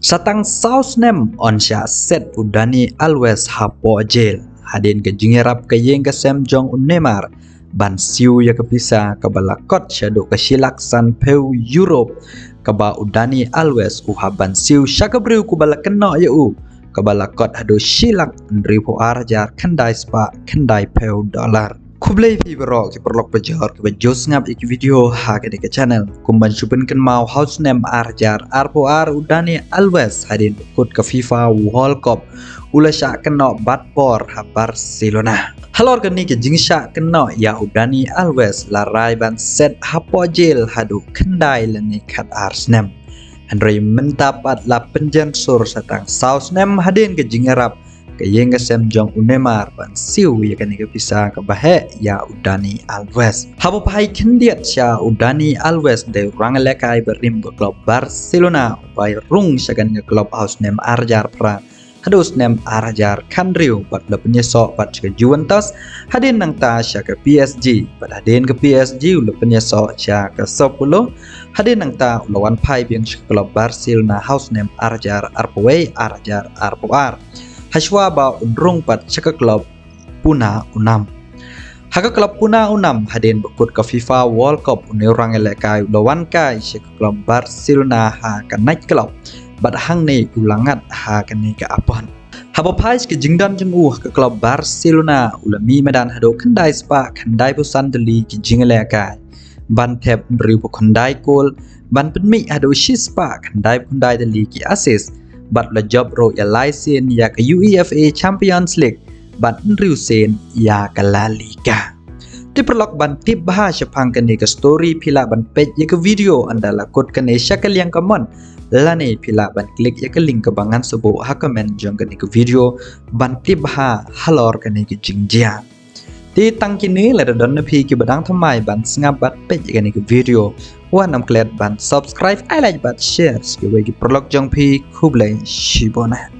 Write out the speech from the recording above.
Satang Sausnem onsha set udani always hapo jail. Hadin ke jingerap ke yeng ke Sam Jong Un Neymar. Ban siu ya kepisa ke balakot syado ke silaksan peu Europe. Keba udani always uhaban siu syakabriu ku balakeno ya u. Ke balakot hado silak ndripo arjar kendai spa kendai peu dolar. Kublai fi berok ki perlok pejor ke bejos ngap iki video ha ke channel kumban subenken mau house name arjar arpo ar udani always hadin ikut ke FIFA World Cup ula syak kena batpor ha Barcelona halor ke ni ke jingsyak kena ya udani always larai ban set hapo jil hadu kendai leni kat Arsenal Henry mentapat la penjensur satang Sausnem hadin ke jingerap ke yeng ke Sam Jong Un Neymar ban siu ya kan ke bisa ke bahe ya udani always habo pai kendiat sya udani always de rang lekai berim ke klub Barcelona pai rung syakan ke klub house name arjar pra hadus name arjar kanriu pat le penyesok pat ke Juventus hadin nang ta sya ke PSG pat hadin ke PSG le penyesok sya ke 10 hadin nang ta lawan pai biang klub Barcelona house name arjar arpoe arjar arpoar Haswa ba unrung pat caka klub Puna Unam. Haka klub Puna Unam hadin bekut ke FIFA World Cup uni orang elekai lawan kai caka klub Barcelona ha kan naik klub. Bat hang ni ulangat ha kan ni ke apon. Haba pais ke jingdan jenguh ke klub Barcelona ulami medan hado kendai spa kendai busan deli ke jingelekai. Ban tep ribu kendai kol ban penmi hado shispa kendai deli ke asis. Bat la job ro ya license ya ke UEFA Champions League bat riusen ya ke La Liga. Di perlok ban tip bahasa pang ke ni ke story pila ban page ya ke video anda lakut ke ni syakal yang kamon. Lani pila ban klik ya ke link ke bangan sebuah ha komen jong ke ni ke video ban tip ha halor ke ni ke jingjia. Di tang kini lada don napi ki badang thamai ban sngap bat page ya ke ni ke video. Wan nam klet ban subscribe I like bat share ski wegi prolog jong pi kublai shibona